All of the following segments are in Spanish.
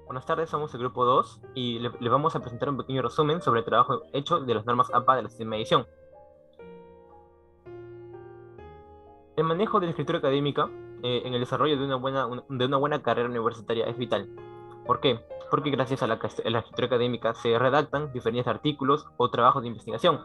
Buenas tardes, somos el grupo 2 y les vamos a presentar un pequeño resumen sobre el trabajo hecho de las normas APA de la séptima edición. El manejo de la escritura académica en el desarrollo de una buena carrera universitaria es vital. ¿Por qué? Porque gracias a la escritura académica se redactan diferentes artículos o trabajos de investigación.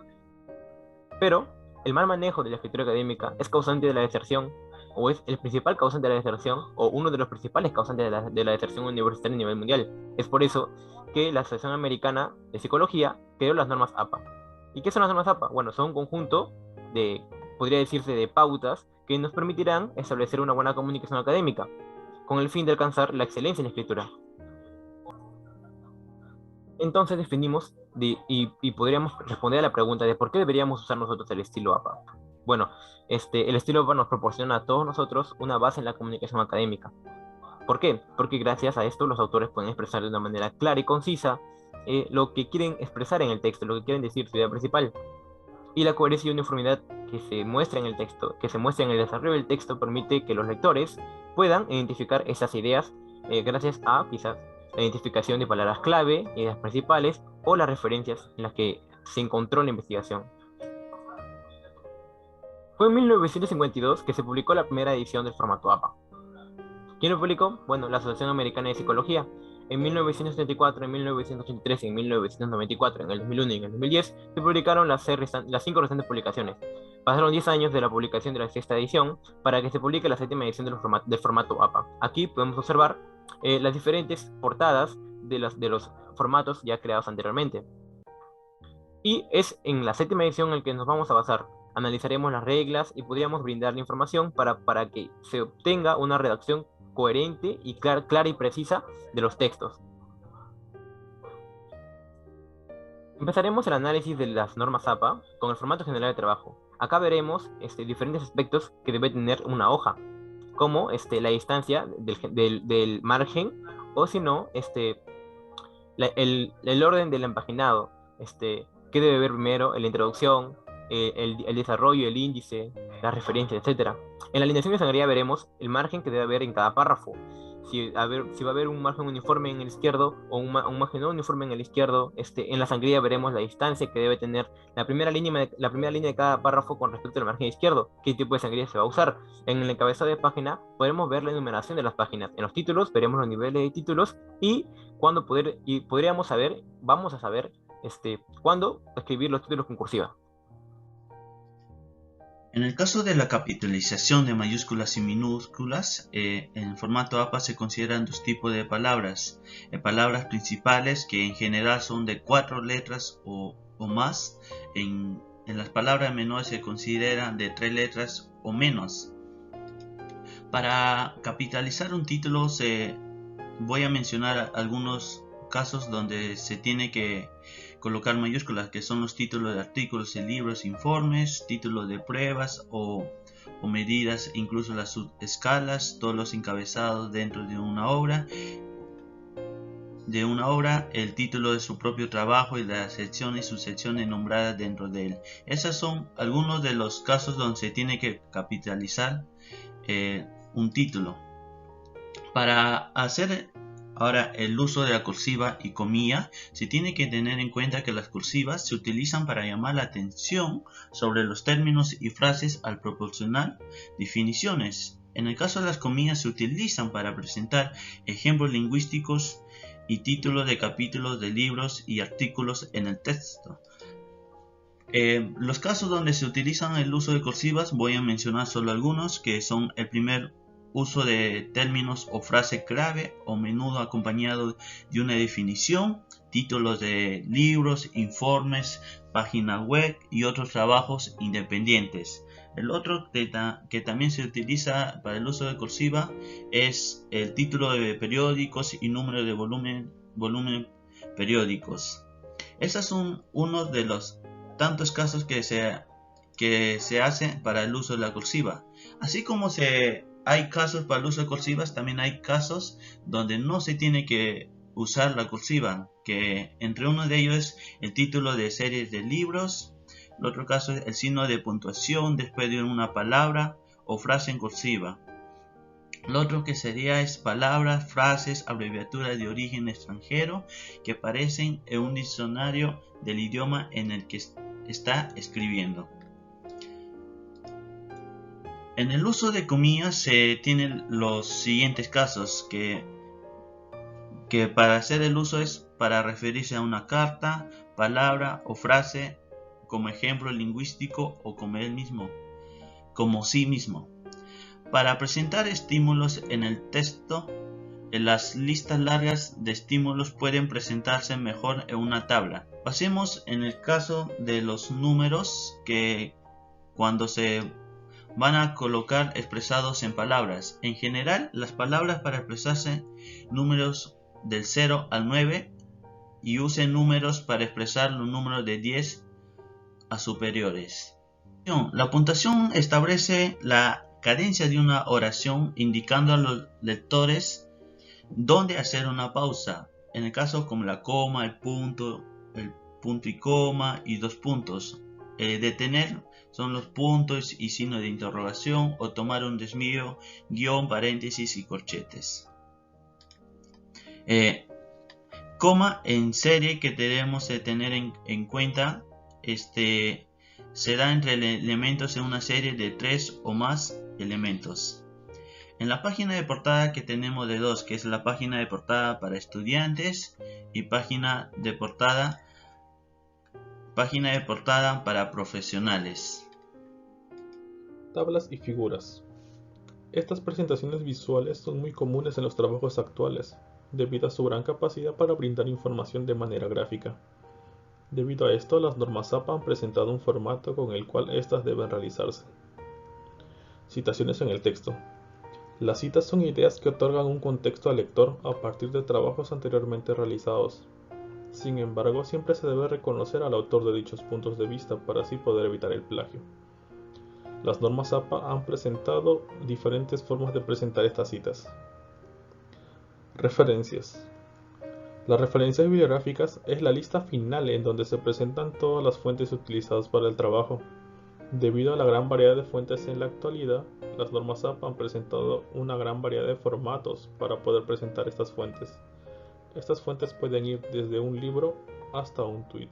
Pero el mal manejo de la escritura académica es causante de la deserción, o es el principal causante de la deserción, o uno de los principales causantes de la deserción universitaria a nivel mundial. Es por eso que la Asociación Americana de Psicología creó las normas APA. ¿Y qué son las normas APA? Bueno, son un conjunto de, podría decirse, de pautas que nos permitirán establecer una buena comunicación académica, con el fin de alcanzar la excelencia en la escritura. Entonces definimos y podríamos responder a la pregunta de por qué deberíamos usar nosotros el estilo APA. Bueno, el estilo APA nos proporciona a todos nosotros una base en la comunicación académica. ¿Por qué? Porque gracias a esto los autores pueden expresar de una manera clara y concisa lo que quieren expresar en el texto, lo que quieren decir su idea principal. Y la coherencia y uniformidad que se muestra en el texto, que se muestra en el desarrollo del texto, permite que los lectores puedan identificar esas ideas gracias a quizás la identificación de palabras clave, ideas principales o las referencias en las que se encontró la investigación. Fue en 1952 que se publicó la primera edición del formato APA. ¿Quién lo publicó? Bueno, la Asociación Americana de Psicología. En 1974, en 1983, en 1994, en el 2001 y en el 2010 se publicaron las 5 restantes publicaciones. Pasaron 10 años de la publicación de la sexta edición para que se publique la séptima edición del formato APA. Aquí podemos observar las diferentes portadas de los formatos ya creados anteriormente. Y es en la séptima edición en el que nos vamos a basar. Analizaremos las reglas y podríamos brindar la información para que se obtenga una redacción coherente y clara y precisa de los textos. Empezaremos el análisis de las normas APA con el formato general de trabajo. Acá veremos diferentes aspectos que debe tener una hoja, como la distancia del margen, o si no, el orden del empaginado, qué debe ver primero, la introducción, el desarrollo, el índice, las referencias, etcétera. En la alineación de sangría veremos el margen que debe haber en cada párrafo. Si va a haber un margen uniforme en el izquierdo o un margen no uniforme en el izquierdo, en la sangría veremos la distancia que debe tener la primera línea de cada párrafo con respecto al margen izquierdo, qué tipo de sangría se va a usar. En el encabezado de página podremos ver la enumeración de las páginas. En los títulos veremos los niveles de títulos y podríamos saber, vamos a saber, cuándo escribir los títulos con cursiva. En el caso de la capitalización de mayúsculas y minúsculas, en el formato APA se consideran dos tipos de palabras. Palabras principales, que en general son de 4 letras o más. En las palabras menores se consideran de 3 letras o menos. Para capitalizar un título voy a mencionar algunos casos donde se tiene que colocar mayúsculas, que son los títulos de artículos en libros, informes, títulos de pruebas o medidas, incluso las subescalas, todos los encabezados dentro de una obra, el título de su propio trabajo y las secciones y subsecciones nombradas dentro de él. Esos son algunos de los casos donde se tiene que capitalizar un título. Para hacer ahora el uso de la cursiva y comilla, se tiene que tener en cuenta que las cursivas se utilizan para llamar la atención sobre los términos y frases al proporcionar definiciones. En el caso de las comillas se utilizan para presentar ejemplos lingüísticos y títulos de capítulos de libros y artículos en el texto. Los casos donde se utilizan el uso de cursivas voy a mencionar solo algunos, que son el primer uso de términos o frase clave, o menudo acompañado de una definición, títulos de libros, informes, páginas web y otros trabajos independientes. El otro que también se utiliza para el uso de cursiva es el título de periódicos y número de volumen periódicos. Esos son unos de los tantos casos que se hacen para el uso de la cursiva. Así como hay casos para el uso de cursivas, también hay casos donde no se tiene que usar la cursiva, que entre uno de ellos es el título de series de libros. El otro caso es el signo de puntuación después de una palabra o frase en cursiva. Lo otro que sería es palabras, frases, abreviaturas de origen extranjero que aparecen en un diccionario del idioma en el que está escribiendo. En el uso de comillas se tienen los siguientes casos que para hacer el uso es para referirse a una carta, palabra o frase como ejemplo lingüístico o como sí mismo. Para presentar estímulos en el texto, las listas largas de estímulos pueden presentarse mejor en una tabla. Pasemos en el caso de los números que cuando se van a colocar expresados en palabras. En general, las palabras para expresarse números del 0 al 9 y usen números para expresar los números de 10 a superiores. La puntuación establece la cadencia de una oración indicando a los lectores dónde hacer una pausa. En el caso como la coma, el punto y coma y dos puntos. Detener son los puntos y signo de interrogación o tomar un desvío, guión, paréntesis y corchetes. Coma en serie que debemos de tener en cuenta se da entre elementos en una serie de 3 o más elementos. En la página de portada que tenemos de dos, que es la página de portada para estudiantes y página de portada para profesionales. Tablas y figuras. Estas presentaciones visuales son muy comunes en los trabajos actuales, debido a su gran capacidad para brindar información de manera gráfica. Debido a esto, las normas APA han presentado un formato con el cual estas deben realizarse. Citaciones en el texto. Las citas son ideas que otorgan un contexto al lector a partir de trabajos anteriormente realizados. Sin embargo, siempre se debe reconocer al autor de dichos puntos de vista para así poder evitar el plagio. Las normas APA han presentado diferentes formas de presentar estas citas. Referencias. Las referencias bibliográficas es la lista final en donde se presentan todas las fuentes utilizadas para el trabajo. Debido a la gran variedad de fuentes en la actualidad, las normas APA han presentado una gran variedad de formatos para poder presentar estas fuentes. Estas fuentes pueden ir desde un libro hasta un tweet.